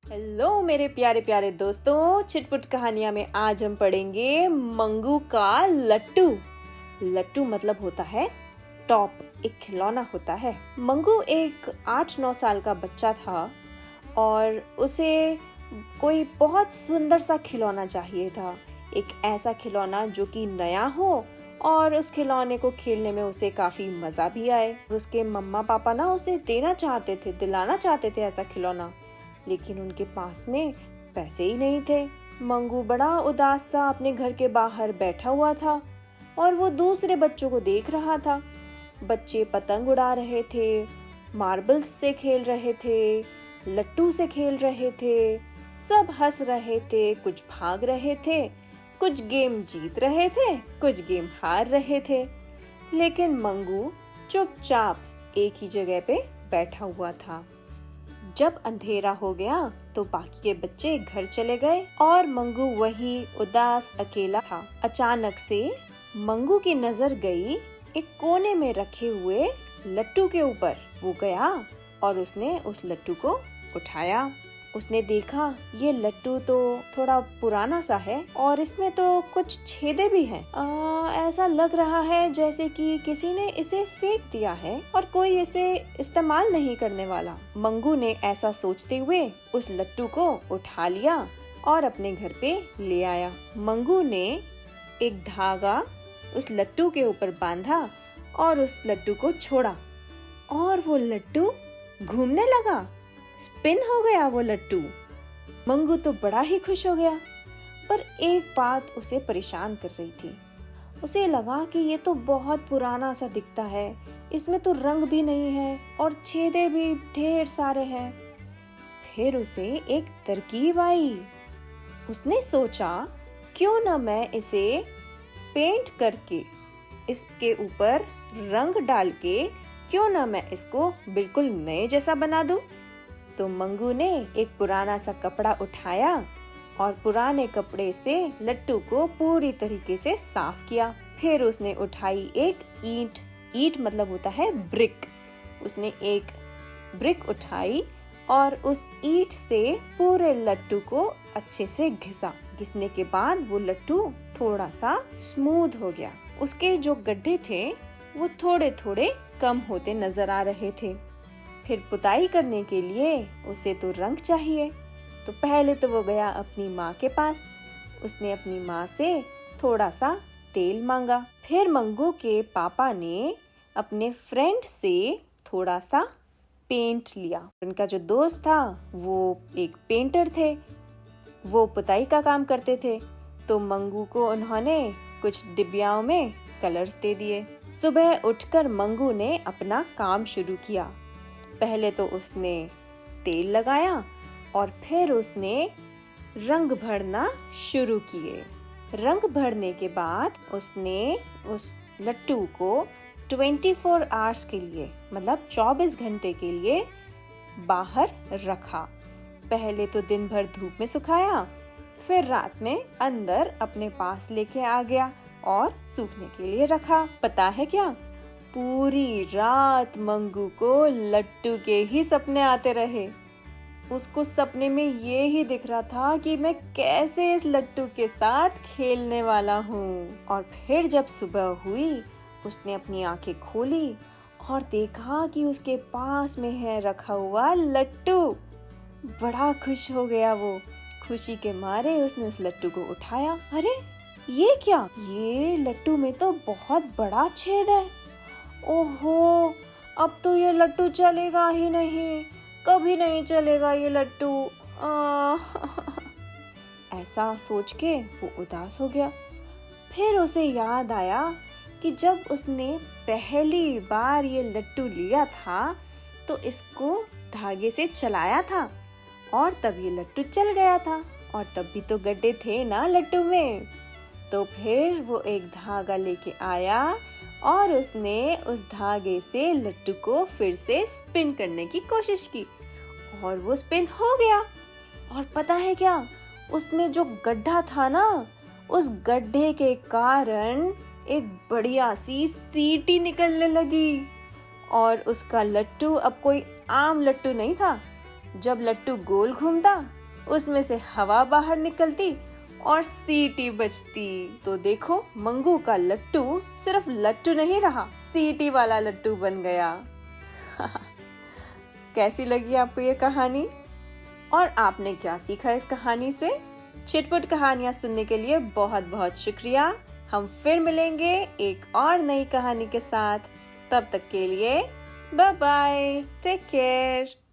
Hello मेरे प्यारे प्यारे दोस्तों, चिटपुट कहानियां में आज हम पढ़ेंगे मंगू का लट्टू। लट्टू मतलब होता है टॉप, एक खिलौना होता है। मंगू एक 8-9 साल का बच्चा था और उसे कोई बहुत सुंदर सा खिलौना चाहिए था। एक ऐसा खिलौना जो कि नया हो और उस खिलौने को खेलने में उसे काफी मजा भी आए। उसके मम्मा पापा ना उसे दिलाना चाहते थे ऐसा खिलौना, लेकिन उनके पास में पैसे ही नहीं थे। मंगू बड़ा उदास सा अपने घर के बाहर बैठा हुआ था और वो दूसरे बच्चों को देख रहा था। बच्चे पतंग उड़ा रहे थे, मार्बल्स से खेल रहे थे, लट्टू से खेल रहे थे, सब हंस रहे थे, कुछ भाग रहे थे, कुछ गेम जीत रहे थे, कुछ गेम हार रहे थे। लेकिन मंगू चुपचाप एक ही जगह पे बैठा हुआ था। जब अंधेरा हो गया तो बाकी के बच्चे घर चले गए और मंगू वहीं उदास अकेला था। अचानक से मंगू की नजर गई एक कोने में रखे हुए लट्टू के ऊपर। वो गया और उसने उस लट्टू को उठाया। उसने देखा ये लट्टू तो थोड़ा पुराना सा है और इसमें तो कुछ छेदे भी हैं। ऐसा लग रहा है जैसे कि किसी ने इसे फेंक दिया है और कोई इसे इस्तेमाल नहीं करने वाला। मंगू ने ऐसा सोचते हुए उस लट्टू को उठा लिया और अपने घर पे ले आया। मंगू ने एक धागा उस लट्टू के ऊपर बांधा और उस लट्टू को छोड़ा और वो लट्टू घूमने लगा। स्पिन हो गया वो लट्टू। मंगू तो बड़ा ही खुश हो गया, पर एक बात उसे परेशान कर रही थी। उसे लगा कि ये तो बहुत पुराना सा दिखता है, इसमें तो रंग भी नहीं है और छेदे भी ढेर सारे हैं। फिर उसे एक तरकीब आई। उसने सोचा क्यों ना मैं इसे पेंट करके, इसके ऊपर रंग डाल के क्यों ना मैं इसको बिल्कुल नए जैसा बना दूं। तो मंगू ने एक पुराना सा कपड़ा उठाया और पुराने कपड़े से लट्टू को पूरी तरीके से साफ किया। फिर उसने उठाई एक ईंट मतलब होता है ब्रिक। उसने एक ब्रिक उठाई और उस ईंट से पूरे लट्टू को अच्छे से घिसा। घिसने के बाद वो लट्टू थोड़ा सा स्मूथ हो गया। उसके जो गड्ढे थे वो थोड़े थोड़े कम होते नजर आ रहे थे। फिर पुताई करने के लिए उसे तो रंग चाहिए, तो पहले तो वो गया अपनी माँ के पास। उसने अपनी माँ से थोड़ा सा तेल मांगा। फिर मंगू के पापा ने अपने फ्रेंड से थोड़ा सा पेंट लिया। उनका जो दोस्त था वो एक पेंटर थे, वो पुताई का काम करते थे, तो मंगू को उन्होंने कुछ डिब्बियों में कलर्स दे दिए। सुबह उठकर मंगू ने अपना काम शुरू किया। पहले तो उसने तेल लगाया और फिर उसने रंग भरना शुरू किए। रंग भरने के बाद उसने उस लट्टू को 24 आवर्स के लिए, मतलब 24 घंटे के लिए बाहर रखा। पहले तो दिन भर धूप में सुखाया, फिर रात में अंदर अपने पास लेके आ गया और सूखने के लिए रखा। पता है क्या, पूरी रात मंगू को लट्टू के ही सपने आते रहे। उसको सपने में ये ही दिख रहा था कि मैं कैसे इस लट्टू के साथ खेलने वाला हूँ। और फिर जब सुबह हुई, उसने अपनी आंखें खोली और देखा कि उसके पास में है रखा हुआ लट्टू। बड़ा खुश हो गया वो। खुशी के मारे उसने उस लट्टू को उठाया। अरे ये क्या, ये लट्टू में तो बहुत बड़ा छेद है। ओहो, अब तो ये लट्टू चलेगा ही नहीं, कभी नहीं चलेगा ये लट्टू। ऐसा सोच के वो उदास हो गया। फिर उसे याद आया कि जब उसने पहली बार ये लट्टू लिया था तो इसको धागे से चलाया था और तब ये लट्टू चल गया था, और तब भी तो गड्ढे थे ना लट्टू में। तो फिर वो एक धागा लेके आया और उसने उस धागे से लट्टू को फिर से स्पिन करने की कोशिश की और वो स्पिन हो गया। और पता है क्या, उसमें जो गड्ढा था ना, उस गड्ढे के कारण एक बढ़िया सी सीटी निकलने लगी और उसका लट्टू अब कोई आम लट्टू नहीं था, जब लट्टू गोल घूमता उसमें से हवा बाहर निकलती और सीटी बजती। तो देखो, मंगू का लट्टू सिर्फ लट्टू नहीं रहा, सीटी वाला लट्टू बन गया। कैसी लगी आपको ये कहानी और आपने क्या सीखा इस कहानी से? चिटपुट कहानियां सुनने के लिए बहुत बहुत शुक्रिया। हम फिर मिलेंगे एक और नई कहानी के साथ। तब तक के लिए बाय बाय, टेक केयर।